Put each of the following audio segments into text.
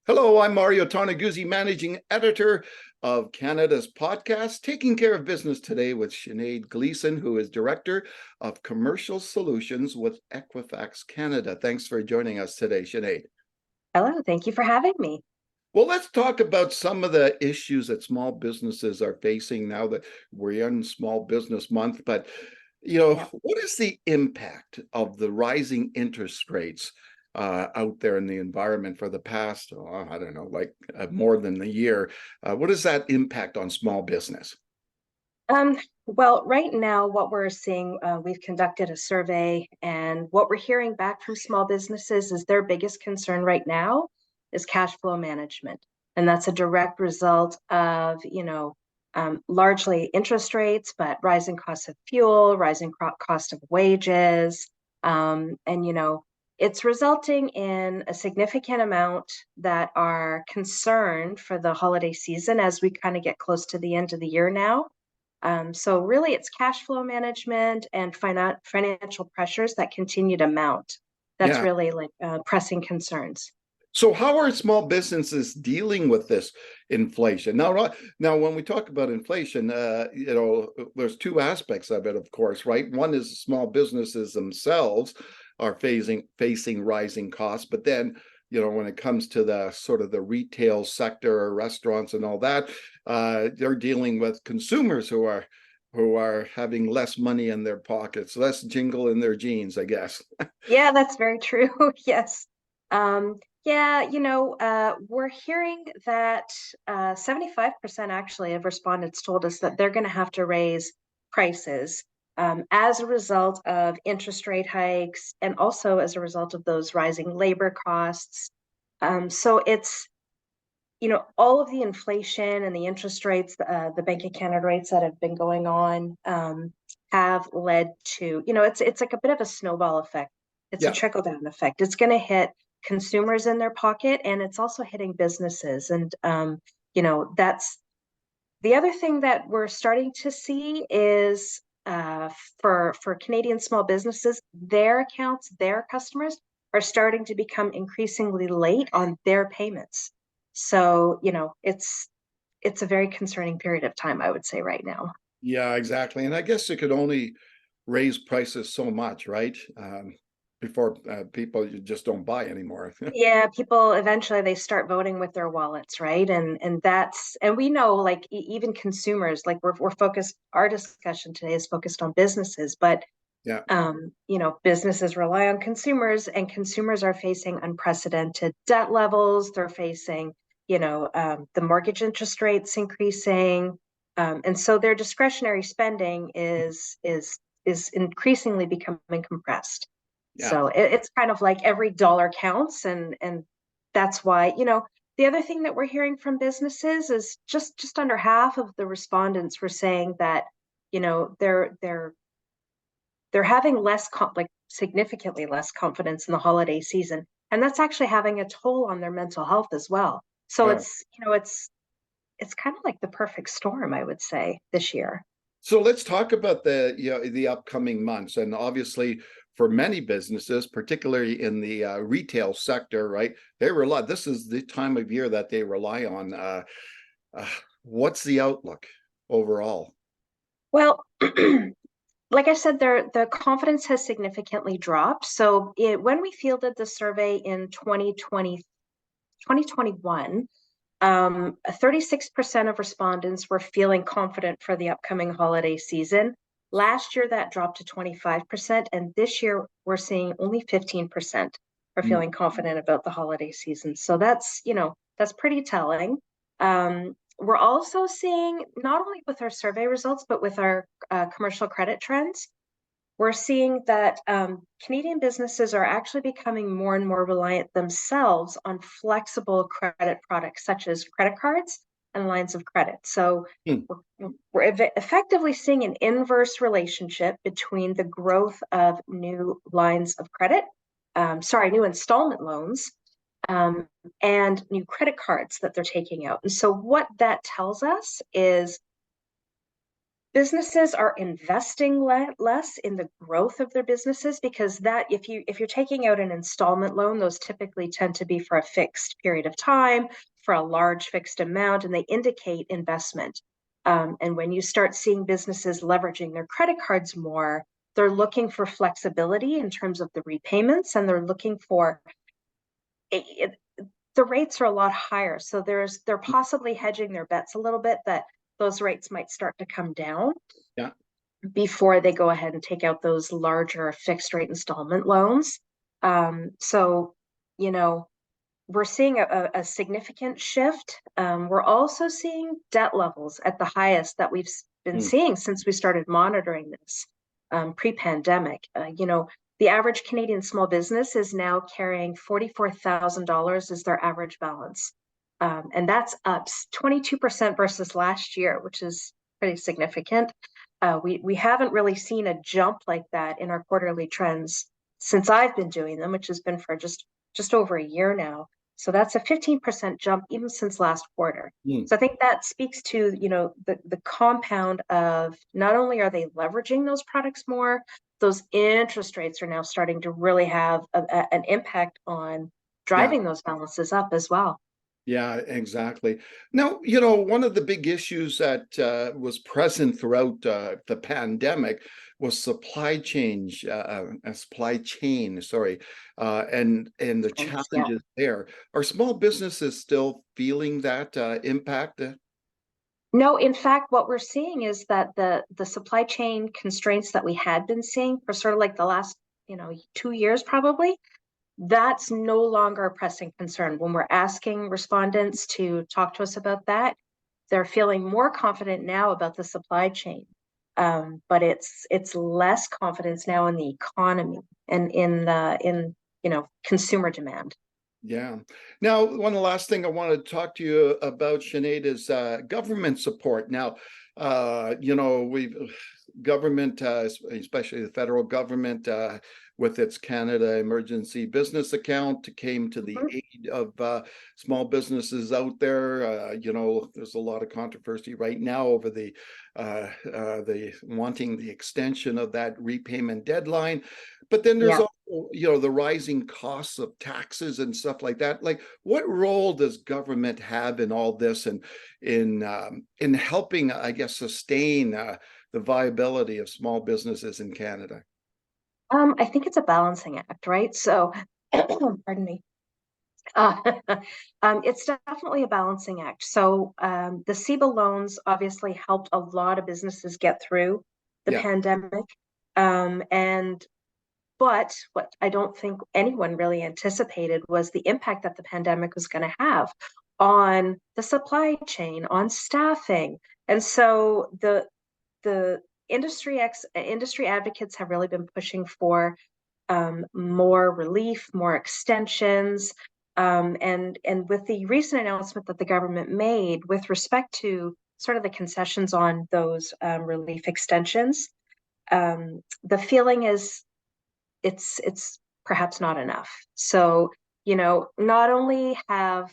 Hello, I'm Mario Toneguzzi, Managing Editor of Canada's podcast, Taking Care of Business Today with Sinead Gleason, who is Director of Commercial Solutions with Equifax Canada. Thanks for joining us today, Sinead. Hello, thank you for having me. Well, let's talk about some of the issues that small businesses are facing now that we're in Small Business Month. But, Yeah. what is the impact of the rising interest rates out there in the environment for the past, I don't know, more than a year? What is that impact on small business? Well, right now, what we're seeing, we've conducted a survey, and what we're hearing back from small businesses is their biggest concern right now is cash flow management. And that's a direct result of, largely interest rates, but rising costs of fuel, rising cost of wages. It's resulting in a significant amount that are concerned for the holiday season as we kind of get close to the end of the year now. So really it's cash flow management and financial pressures that continue to mount. That's Yeah. really like pressing concerns. So how are small businesses dealing with this inflation? Now, when we talk about inflation, there's two aspects of it, of course, right? One is small businesses themselves are facing rising costs, but then, when it comes to the sort of the retail sector or restaurants and all that, they're dealing with consumers who are having less money in their pockets, less jingle in their jeans, I guess. Yeah, that's very true. Yes. We're hearing that 75% actually of respondents told us that they're going to have to raise prices as a result of interest rate hikes and also as a result of those rising labor costs. So it's, all of the inflation and the interest rates, the Bank of Canada rates that have been going on have led to, it's like a bit of a snowball effect. It's a Yeah. trickle down effect. It's going to hit consumers in their pocket, and it's also hitting businesses. And that's the other thing that we're starting to see is for Canadian small businesses, their accounts, their customers are starting to become increasingly late on their payments. So, it's a very concerning period of time, I would say, right now. Yeah, exactly. And I guess you could only raise prices so much, right? Before people just don't buy anymore. Yeah, people eventually they start voting with their wallets, right? And we know like even consumers, like we're focused, our discussion today is focused on businesses, but Yeah. businesses rely on consumers, and consumers are facing unprecedented debt levels. They're facing, the mortgage interest rates increasing, and so their discretionary spending is increasingly becoming compressed. Yeah. So it's kind of like every dollar counts, and that's why, the other thing that we're hearing from businesses is just under half of the respondents were saying that, they're having like significantly less confidence in the holiday season, and that's actually having a toll on their mental health as well. So Yeah. it's kind of like the perfect storm, I would say, this year. So let's talk about the upcoming months, and obviously for many businesses, particularly in the retail sector, right? They rely. This is the time of year that they rely on. Uh, what's the outlook overall? Well, like I said, the confidence has significantly dropped. So when we fielded the survey in 2021, 36% of respondents were feeling confident for the upcoming holiday season. Last year, that dropped to 25%, and this year we're seeing only 15% are Hmm. feeling confident about the holiday season. So that's pretty telling. We're also seeing, not only with our survey results, but with our commercial credit trends, we're seeing that Canadian businesses are actually becoming more and more reliant themselves on flexible credit products such as credit cards and lines of credit. So Hmm. we're effectively seeing an inverse relationship between the growth of new lines of credit, new installment loans, um, and new credit cards that they're taking out. And so what that tells us is businesses are investing less in the growth of their businesses, because that if you're taking out an installment loan, those typically tend to be for a fixed period of time, for a large fixed amount, and they indicate investment. And when you start seeing businesses leveraging their credit cards more, they're looking for flexibility in terms of the repayments, and they're looking for the rates are a lot higher. So they're possibly hedging their bets a little bit that those rates might start to come down Yeah. before they go ahead and take out those larger fixed rate installment loans. So, you know, we're seeing a significant shift. We're also seeing debt levels at the highest that we've been Mm. seeing since we started monitoring this pre-pandemic. The average Canadian small business is now carrying $44,000 as their average balance. And that's up 22% versus last year, which is pretty significant. We haven't really seen a jump like that in our quarterly trends since I've been doing them, which has been for just over a year now. So that's a 15% jump even since last quarter. Mm. So I think that speaks to, the compound of not only are they leveraging those products more, those interest rates are now starting to really have an impact on Yeah. driving those balances up as well. Yeah, exactly. Now, one of the big issues that was present throughout the pandemic was supply chain, sorry, and the Yeah. challenges there. Are small businesses still feeling that impact? No, in fact, what we're seeing is that the supply chain constraints that we had been seeing for sort of like the last, 2 years probably, that's no longer a pressing concern. When we're asking respondents to talk to us about that, they're feeling more confident now about the supply chain. But it's less confidence now in the economy and in consumer demand. Yeah. Now, one of the last thing I wanted to talk to you about, Sinead, is government support. Now, we've government, especially the federal government, with its Canada Emergency Business Account, came to the Mhm. aid of small businesses out there. There's a lot of controversy right now over the wanting the extension of that repayment deadline. But then there's Yeah. also, the rising costs of taxes and stuff like that. Like, what role does government have in all this, and in helping, I guess, sustain the viability of small businesses in Canada? I think it's a balancing act, right? So, pardon me. Uh, it's definitely a balancing act. So, the CEBA loans obviously helped a lot of businesses get through the Yeah. pandemic. And But what I don't think anyone really anticipated was the impact that the pandemic was going to have on the supply chain, on staffing. And so the industry advocates have really been pushing for more relief, more extensions, and with the recent announcement that the government made with respect to sort of the concessions on those relief extensions, the feeling is it's perhaps not enough. So, not only have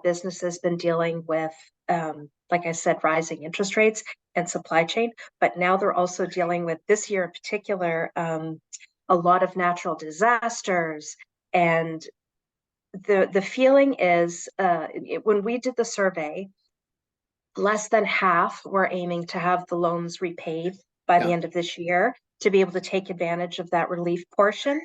businesses been dealing with, like I said, rising interest rates and supply chain, but now they're also dealing with, this year in particular, a lot of natural disasters. And the feeling is, when we did the survey, less than half were aiming to have the loans repaid by the Yeah. end of this year to be able to take advantage of that relief portion.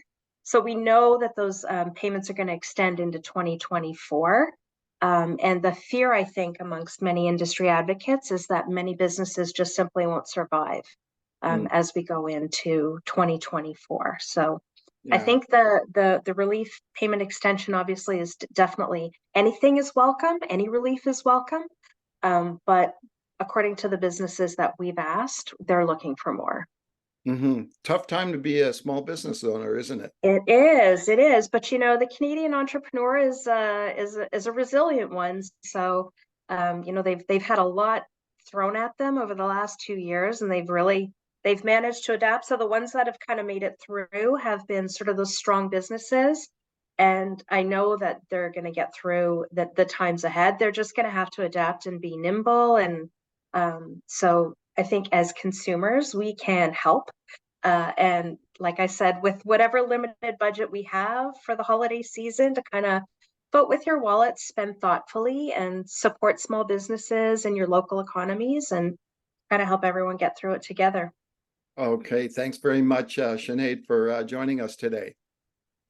So we know that those payments are going to extend into 2024. And the fear, I think, amongst many industry advocates is that many businesses just simply won't survive Mm. as we go into 2024. So I Yeah. think the relief payment extension obviously is definitely, anything is welcome, any relief is welcome. But according to the businesses that we've asked, they're looking for more. Tough time to be a small business owner, isn't it? It is. But the Canadian entrepreneur is a resilient one. So they've had a lot thrown at them over the last 2 years, and they've managed to adapt. So the ones that have kind of made it through have been sort of those strong businesses. And I know that they're going to get through the times ahead. They're just going to have to adapt and be nimble. And so I think as consumers, we can help. And like I said, with whatever limited budget we have for the holiday season, to kind of vote with your wallet, spend thoughtfully, and support small businesses and your local economies, and kind of help everyone get through it together. Okay, thanks very much, Sinead, for joining us today.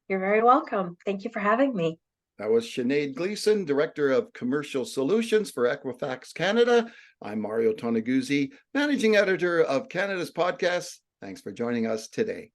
You're very welcome. Thank you for having me. That was Sinead Gleason, Director of Commercial Solutions for Equifax Canada. I'm Mario Toneguzzi, Managing Editor of Canada's Podcast. Thanks for joining us today.